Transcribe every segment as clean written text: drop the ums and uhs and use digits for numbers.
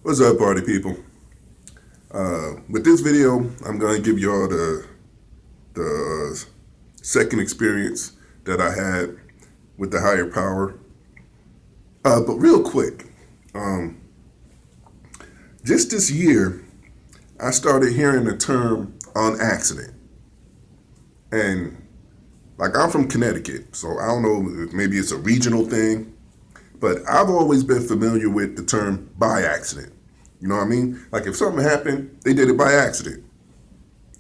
What's up, party people? With this video, I'm going to give y'all the second experience that I had with the higher power. But real quick, just this year, I started hearing the term on accident. And like I'm from Connecticut, so I don't know if maybe it's a regional thing, but I've always been familiar with the term by accident. You know what I mean? Like if something happened, they did it by accident.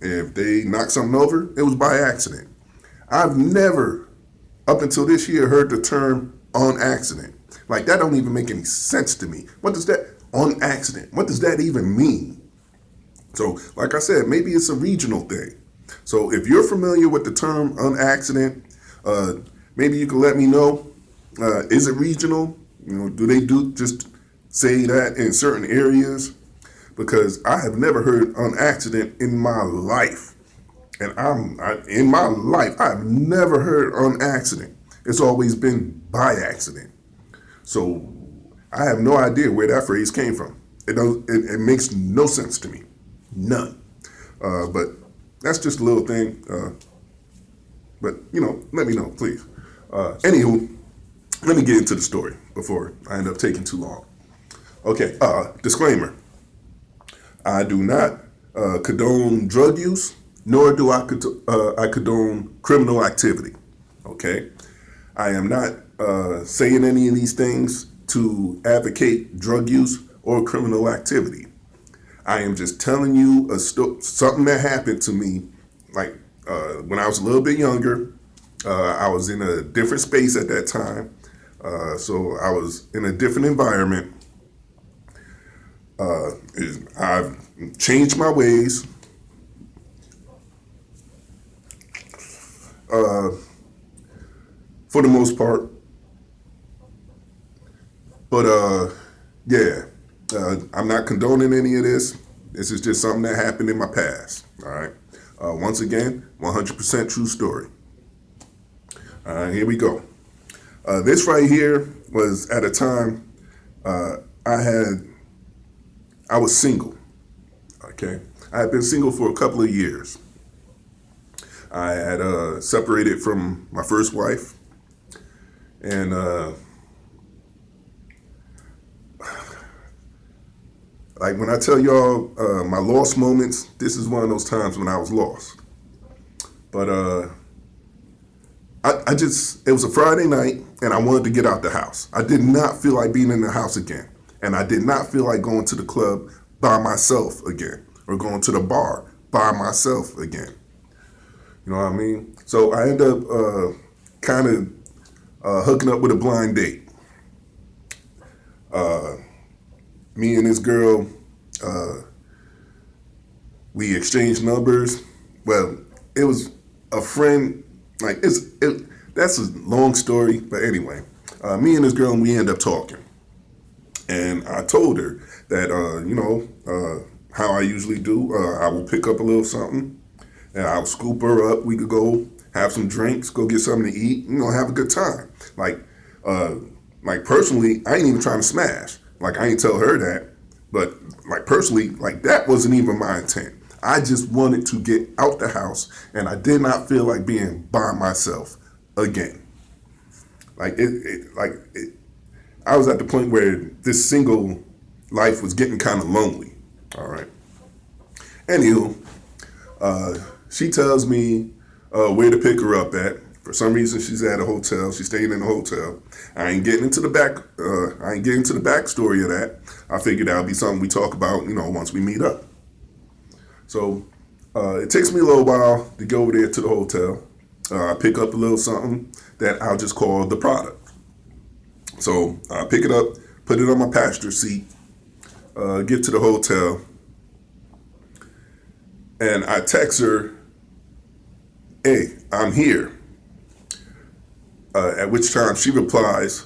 If they knocked something over, it was by accident. I've never, up until this year, heard the term on accident. Like that don't even make any sense to me. What does that on accident? What does that even mean? So, like I said, maybe it's a regional thing. So if you're familiar with the term on accident, maybe you can let me know. Is it regional? Do they do just say that in certain areas? Because I have never heard on accident in my life. And in my life, I've never heard on accident. It's always been by accident. So I have no idea where that phrase came from. It makes no sense to me. None. But that's just a little thing. But, let me know, please. Anywho, let me get into the story before I end up taking too long. Okay, disclaimer. I do not condone drug use, nor do I condone criminal activity. Okay? I am not saying any of these things to advocate drug use or criminal activity. I am just telling you something that happened to me, like when I was a little bit younger. I was in a different space at that time, so I was in a different environment. I've changed my ways. For the most part. But yeah, I'm not condoning any of this. This is just something that happened in my past. All right. Once again, 100% true story. All right, here we go. This right here was at a time I was single. Okay. I had been single for a couple of years. I had separated from my first wife. And like when I tell y'all my lost moments, this is one of those times when I was lost. But it was a Friday night and I wanted to get out the house. I did not feel like being in the house again. And I did not feel like going to the club by myself again or going to the bar by myself again. You know what I mean? So I ended up kind of hooking up with a blind date. Me and this girl, we exchanged numbers. Well, it was a friend. Like that's a long story, but anyway, me and this girl, we ended up talking, and I told her that how I usually do. I will pick up a little something, and I'll scoop her up. We could go have some drinks, go get something to eat, have a good time. Like personally, I ain't even trying to smash. Like I ain't tell her that, but like personally, like that wasn't even my intent. I just wanted to get out the house, and I did not feel like being by myself again. I was at the point where this single life was getting kind of lonely. All right. Anywho, she tells me where to pick her up at. For some reason, she's at a hotel. She's staying in a hotel. I ain't getting into the backstory of that. I figured that would be something we talk about, once we meet up. So it takes me a little while to go over there to the hotel. I pick up a little something that I'll just call the product. So I pick it up, put it on my passenger seat, get to the hotel, and I text her, "Hey, I'm here." At which time she replies,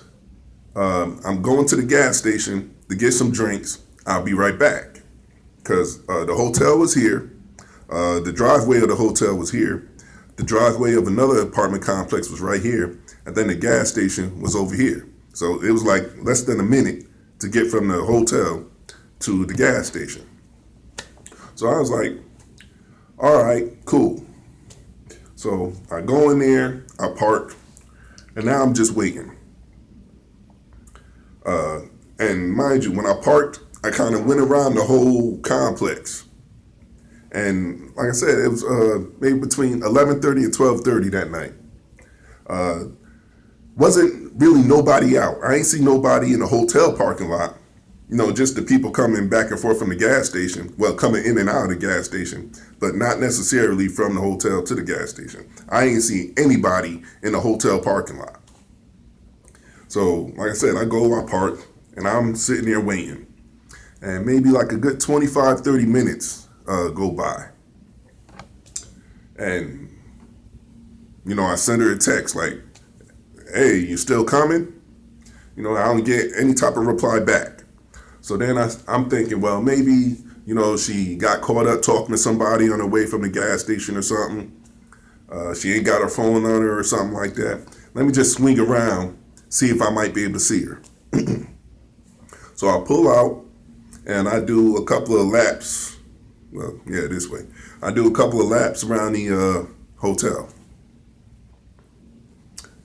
"I'm going to the gas station to get some drinks. I'll be right back." Because the hotel was here. The driveway of the hotel was here. The driveway of another apartment complex was right here. And then the gas station was over here. So it was like less than a minute to get from the hotel to the gas station. So I was like, all right, cool. So I go in there, I park, and now I'm just waiting. And mind you, when I parked, I kind of went around the whole complex. And like I said, it was maybe between 11:30 and 12:30 that night. Wasn't really nobody out. I ain't see nobody in the hotel parking lot. Just the people coming back and forth from the gas station. Well, coming in and out of the gas station, but not necessarily from the hotel to the gas station. I ain't see anybody in the hotel parking lot. So, like I said, I park, and I'm sitting there waiting. And maybe like a good 25, 30 minutes go by. And, I send her a text like, hey, you still coming? I don't get any type of reply back. So then I'm thinking, well, maybe, she got caught up talking to somebody on her way from the gas station or something. She ain't got her phone on her or something like that. Let me just swing around, see if I might be able to see her. So I pull out and I do a couple of laps. Well, yeah, this way. I do a couple of laps around the hotel.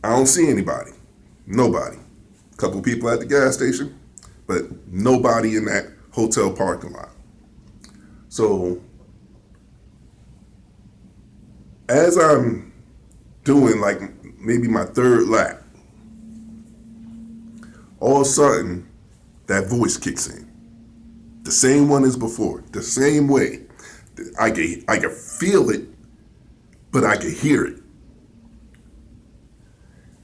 I don't see anybody. Nobody. A couple of people at the gas station, but nobody in that hotel parking lot. So as I'm doing like maybe my third lap, all of a sudden that voice kicks in. The same one as before, the same way. I can feel it, but I can hear it.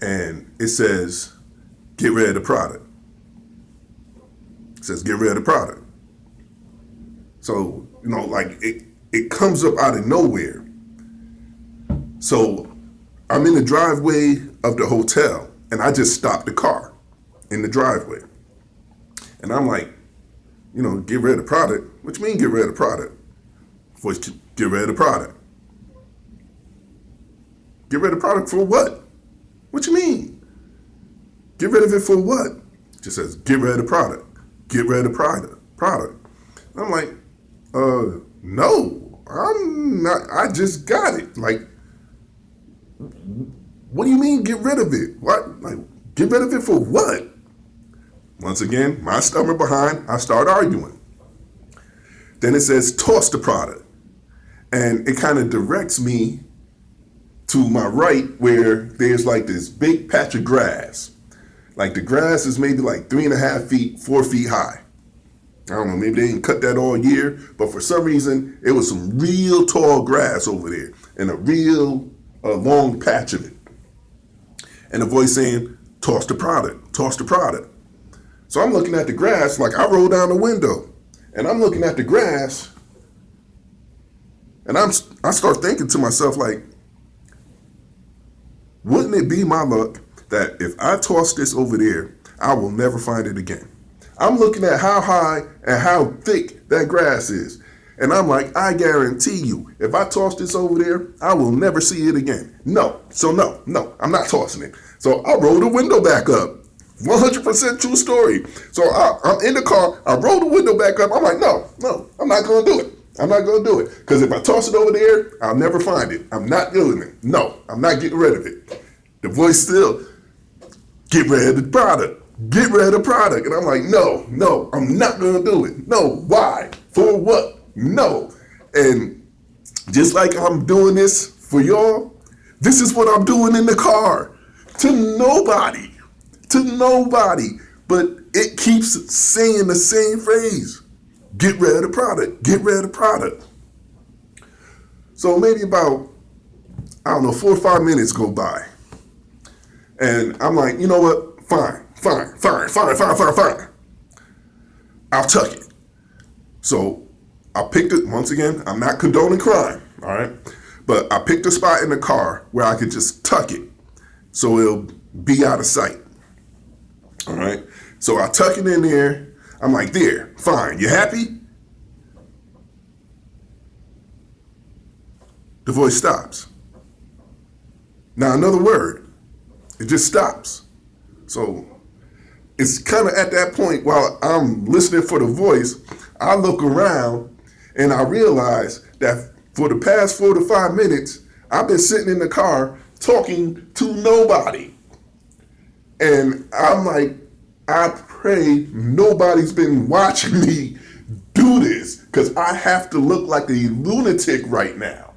And it says, get rid of the product. It says, get rid of the product. So, like it comes up out of nowhere. So I'm in the driveway of the hotel and I just stopped the car in the driveway. And I'm like, get rid of the product. What you mean get rid of the product? Voice, get rid of the product. Get rid of the product for what? What you mean? Get rid of it for what? It just says, get rid of the product. Get rid of the product. I'm like, no, I'm not, I just got it. Like, what do you mean get rid of it? What? Like, get rid of it for what? Once again, my stomach behind, I start arguing. Then it says, toss the product. And it kind of directs me to my right where there's like this big patch of grass. Like the grass is maybe like 3.5 feet, 4 feet high. I don't know, maybe they didn't cut that all year, but for some reason, it was some real tall grass over there and a real long patch of it. And a voice saying, toss the product, toss the product. So I'm looking at the grass, like I roll down the window and I'm looking at the grass and I start thinking to myself like, wouldn't it be my luck that if I toss this over there, I will never find it again? I'm looking at how high and how thick that grass is. And I'm like, I guarantee you, if I toss this over there, I will never see it again. No, I'm not tossing it. So I roll the window back up. 100% true story. So I'm in the car, I roll the window back up. I'm like, no, I'm not going to do it. I'm not going to do it. Because if I toss it over there, I'll never find it. I'm not doing it. No, I'm not getting rid of it. The voice still, get rid of the product. Get rid of the product. And I'm like, no, I'm not going to do it. No, why? For what? No. And just like I'm doing this for y'all, this is what I'm doing in the car. To nobody. But it keeps saying the same phrase. Get rid of the product. Get rid of the product. So maybe about, 4 or 5 minutes go by. And I'm like, you know what? Fine. I'll tuck it. So I picked it, once again, I'm not condoning crime, all right? But I picked a spot in the car where I could just tuck it so it'll be out of sight, all right? So I tuck it in there. I'm like, there, fine. You happy? The voice stops. Now another word. It just stops. So it's kind of at that point while I'm listening for the voice, I look around and I realize that for the past 4 to 5 minutes, I've been sitting in the car talking to nobody. And I'm like, I pray nobody's been watching me do this because I have to look like a lunatic right now.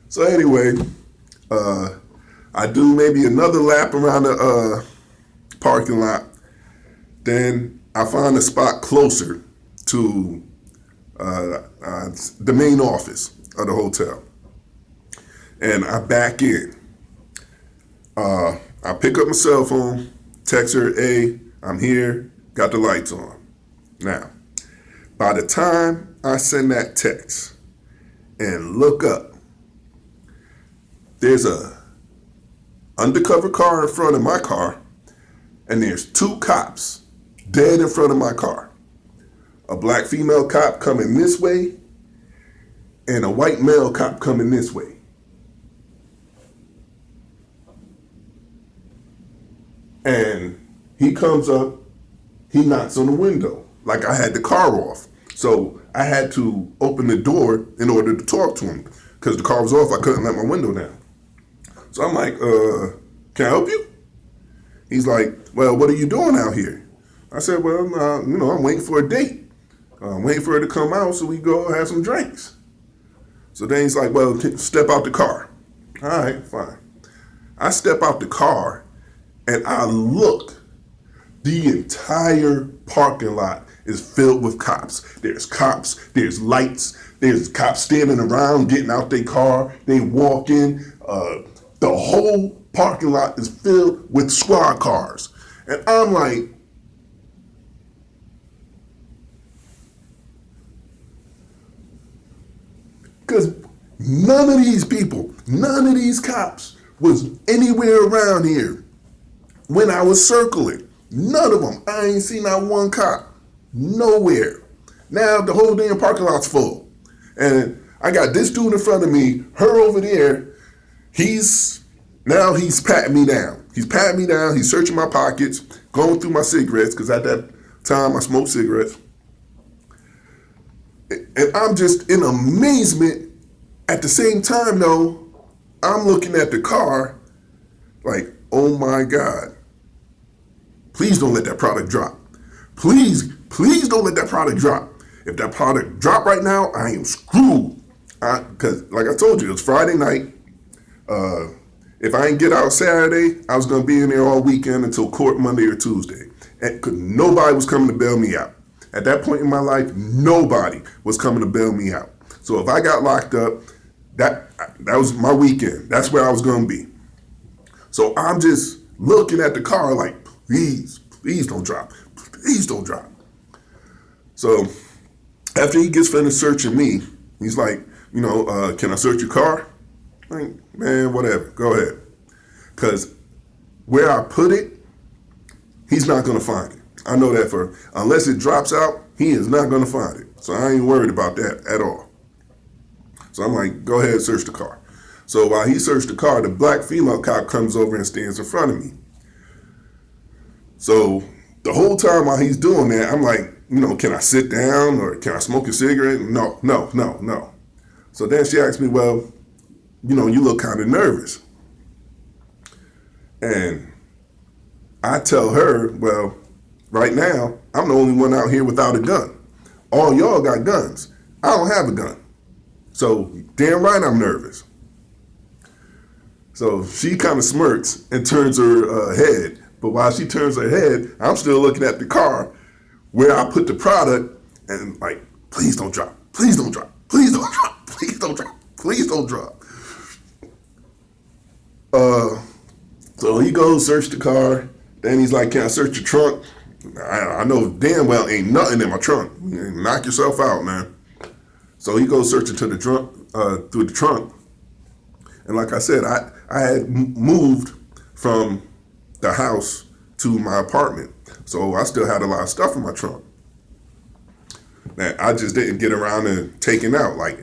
So anyway, I do maybe another lap around the parking lot. Then I find a spot closer to the main office of the hotel. And I back in. I pick up my cell phone, text her, hey, I'm here, got the lights on. Now, by the time I send that text and look up, there's a undercover car in front of my car, and there's 2 cops dead in front of my car. A black female cop coming this way, and a white male cop coming this way. And he comes up, he knocks on the window, like I had the car off. So I had to open the door in order to talk to him, because the car was off, I couldn't let my window down. So I'm like, can I help you? He's like, well, what are you doing out here? I said, well, I'm waiting for a date. I'm waiting for her to come out so we go have some drinks. So then he's like, well, step out the car. All right, fine. I step out the car and I look. The entire parking lot is filled with cops. There's cops, there's lights, there's cops standing around getting out their car. They walk in. The whole parking lot is filled with squad cars. And I'm like, because none of these people, none of these cops was anywhere around here when I was circling. None of them. I ain't seen not one cop. Nowhere. Now the whole damn parking lot's full. And I got this dude in front of me, her over there. He's patting me down. He's patting me down. He's searching my pockets, going through my cigarettes, because at that time I smoked cigarettes. And I'm just in amazement. At the same time, though, I'm looking at the car like, oh my God. Please don't let that product drop. Please don't let that product drop. If that product drop right now, I am screwed. Because like I told you, it's Friday night. If I ain't get out Saturday, I was going to be in there all weekend until court Monday or Tuesday. And nobody was coming to bail me out. At that point in my life, nobody was coming to bail me out. So if I got locked up, that was my weekend. That's where I was going to be. So I'm just looking at the car like, please don't drop. Please don't drop. So after he gets finished searching me, he's like, can I search your car? I'm like, man, whatever, go ahead. Because where I put it, he's not going to find it. I know that unless it drops out, he is not going to find it. So I ain't worried about that at all. So I'm like, go ahead, search the car. So while he searched the car, the black female cop comes over and stands in front of me. So the whole time while he's doing that, I'm like, can I sit down or can I smoke a cigarette? No. So then she asked me, well, you look kind of nervous. And I tell her, well, right now, I'm the only one out here without a gun. All y'all got guns. I don't have a gun. So damn right I'm nervous. So she kind of smirks and turns her head. But while she turns her head, I'm still looking at the car where I put the product and like, please don't drop. Please don't drop. Please don't drop. Please don't drop. Please don't drop. So he goes search the car. Then he's like, can I search your trunk? I know damn well ain't nothing in my trunk. Knock yourself out, man. So he goes searching to the trunk, through the trunk. And like I said, I had moved from the house to my apartment. So I still had a lot of stuff in my trunk that I just didn't get around to taking out. Like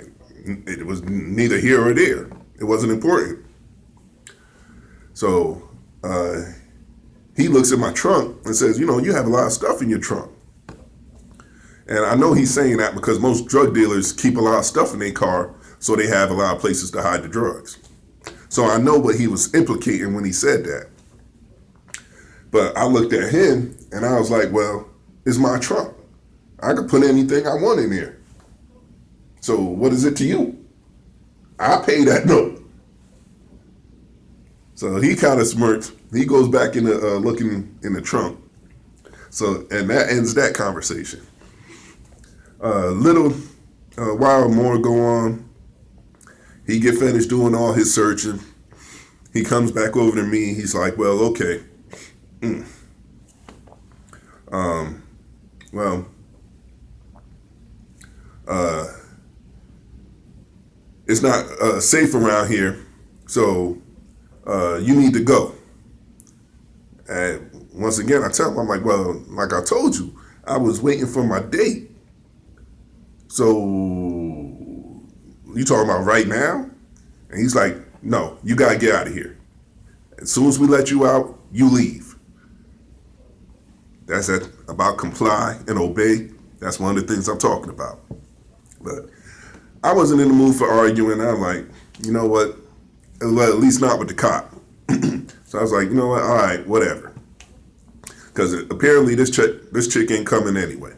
it was neither here or there. It wasn't important. So he looks at my trunk and says, you have a lot of stuff in your trunk. And I know he's saying that because most drug dealers keep a lot of stuff in their car, so they have a lot of places to hide the drugs. So I know what he was implicating when he said that. But I looked at him and I was like, well, it's my trunk. I could put anything I want in there. So what is it to you? I pay that note. So he kind of smirks. He goes back into looking in the trunk. So, and that ends that conversation. Little while more go on. He get finished doing all his searching. He comes back over to me. He's like, well, okay. Well, it's not safe around here, so you need to go. And once again, I tell him, I'm like, well, like I told you, I was waiting for my date. So you talking about right now? And he's like, no, you gotta get out of here. As soon as we let you out, you leave. That's it, about comply and obey. That's one of the things I'm talking about. But I wasn't in the mood for arguing. I'm like, you know what? Well, at least not with the cop. So I was like, you know what? All right, whatever. Because apparently this chick ain't coming anyway.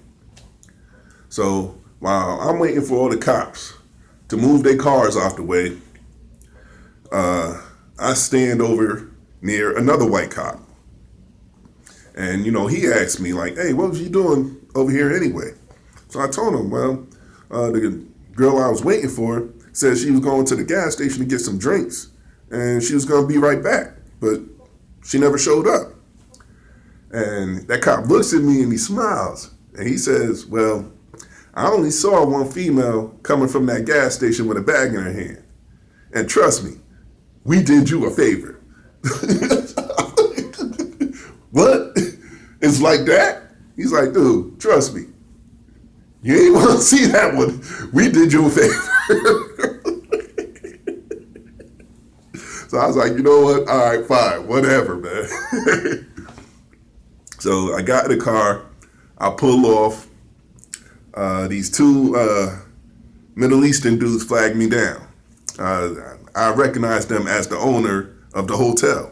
So while I'm waiting for all the cops to move their cars off the way, I stand over near another white cop. And, you know, he asked me like, hey, what was you doing over here anyway? So I told him, well, the girl I was waiting for said she was going to the gas station to get some drinks and she was going to be right back, but she never showed up. And that cop looks at me and he smiles and he says, well, I only saw one female coming from that gas station with a bag in her hand. And trust me, we did you a favor. What? It's like that? He's like, dude, trust me. You ain't want to see that one. We did you a favor. So I was like, you know what? All right, fine, whatever, man. So I got in the car. I pull off. These two Middle Eastern dudes flagged me down. I recognized them as the owner of the hotel.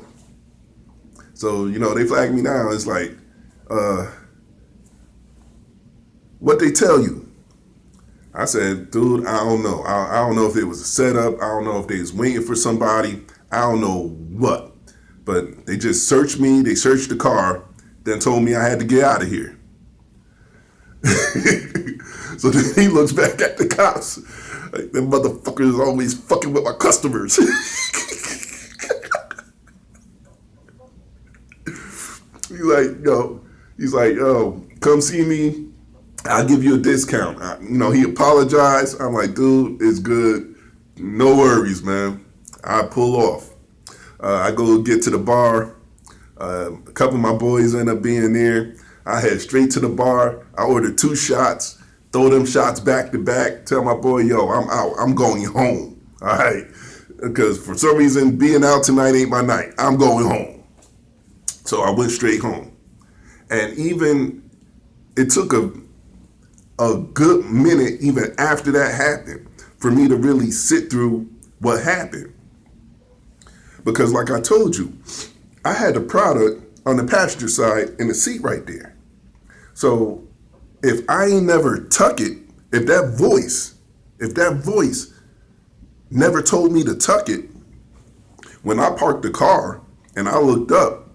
So, you know, they flagged me down. It's like, what they tell you? I said, dude, I don't know. I don't know if it was a setup. I don't know if they was waiting for somebody. I don't know what. But they just searched me. They searched the car, then told me I had to get out of here. So then he looks back at the cops. Like, them motherfuckers always fucking with my customers. He's like, yo, come see me. I'll give you a discount. He apologized. I'm like, dude, it's good. No worries, man. I pull off. I go get to the bar. A couple of my boys end up being there. I head straight to the bar. I ordered 2 shots, throw them shots back to back, tell my boy, yo, I'm out. I'm going home. All right. Because for some reason, being out tonight ain't my night. I'm going home. So I went straight home. And even it took a good minute even after that happened for me to really sit through what happened. Because like I told you, I had the product on the passenger side in the seat right there. So if I ain't never tuck it, if that voice never told me to tuck it, when I parked the car and I looked up,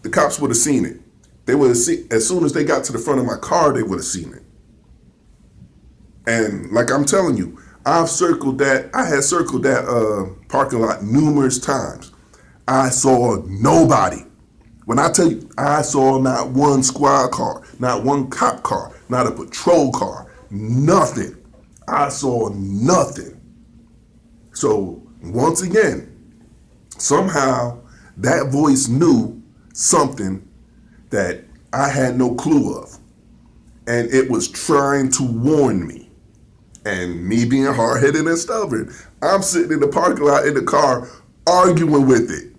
the cops would have seen it. They would have seen, as soon as they got to the front of my car, they would have seen it. And like I'm telling you, I had circled that parking lot numerous times. I saw nobody. When I tell you, I saw not one squad car, not one cop car, not a patrol car, nothing. I saw nothing. So once again, somehow that voice knew something that I had no clue of. And it was trying to warn me. And me being hard-headed and stubborn, I'm sitting in the parking lot in the car arguing with it.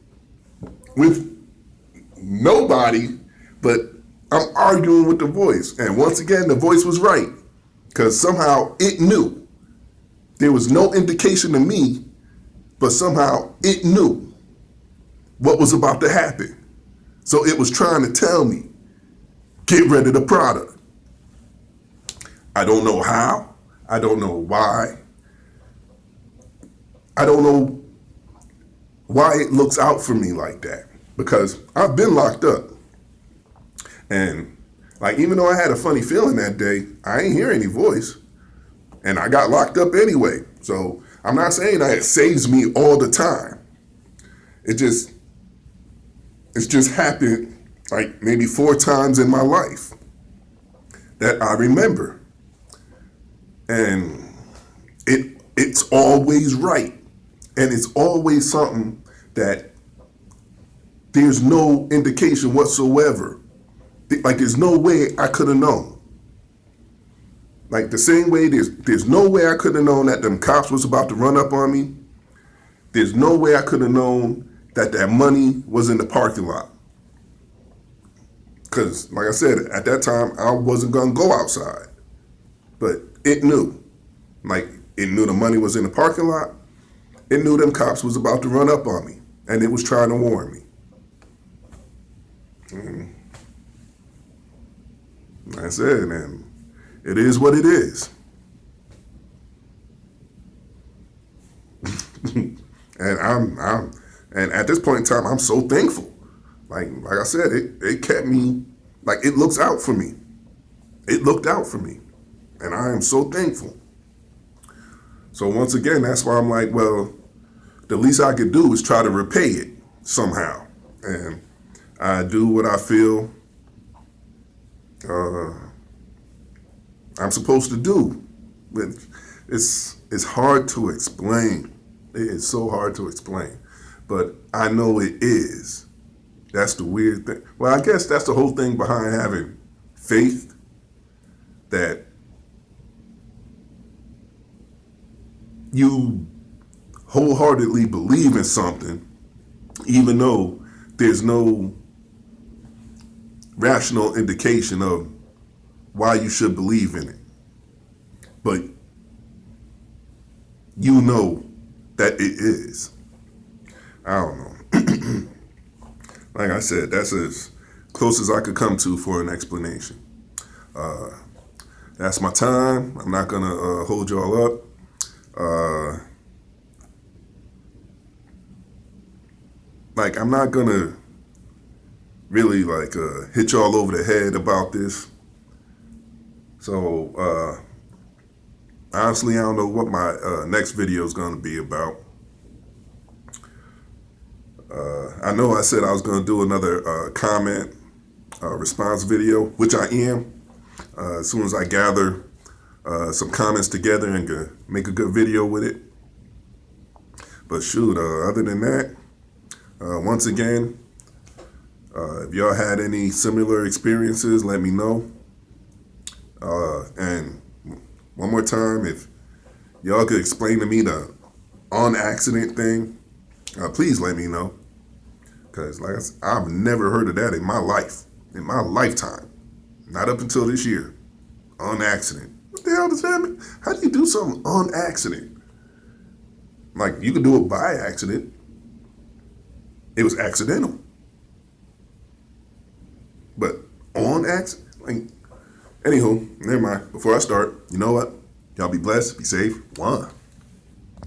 With nobody, but I'm arguing with the voice. And once again, the voice was right. because somehow it knew. There was no indication to me, but somehow it knew what was about to happen. So it was trying to tell me, get rid of the product. I don't know how. I don't know why. I don't know why it looks out for me like that, because I've been locked up. And like, even though I had a funny feeling that day, I ain't hear any voice. And I got locked up anyway. So I'm not saying that it saves me all the time. It's just happened like maybe 4 times in my life that I remember. And it's always right. And it's always something that there's no indication whatsoever. Like, there's no way I could have known. Like, the same way there's no way I could have known that them cops was about to run up on me. There's no way I could have known that that money was in the parking lot. Because, like I said, at that time, I wasn't going to go outside. But it knew. Like, it knew the money was in the parking lot. It knew them cops was about to run up on me. And it was trying to warn me. And like I said, and it is what it is. And and at this point in time, I'm so thankful. Like I said, it kept me, like, it looks out for me. It looked out for me. And I am so thankful. So once again, that's why I'm like, well, the least I could do is try to repay it somehow. And I do what I feel I'm supposed to do. But it's hard to explain. It is so hard to explain. But I know it is. That's the weird thing. Well, I guess that's the whole thing behind having faith, that you wholeheartedly believe in something, even though there's no rational indication of why you should believe in it. But you know that it is. I don't know. Like I said, that's as close as I could come to for an explanation. That's my time. I'm not going to hold y'all up. Like, I'm not going to really, like, hit y'all over the head about this. So, honestly, I don't know what my next video is going to be about. I know I said I was going to do another comment response video, which I am. As soon as I gather some comments together and make a good video with it. But shoot, other than that, once again, if y'all had any similar experiences, let me know. And one more time, if y'all could explain to me the on accident thing, please let me know. Because like I said, I've never heard of that in my life, in my lifetime. Not up until this year. On accident. What the hell does that mean? How do you do something on accident? Like, you could do it by accident. It was accidental. But on accident? Like, anywho, never mind. Before I start, you know what? Y'all be blessed, be safe. One.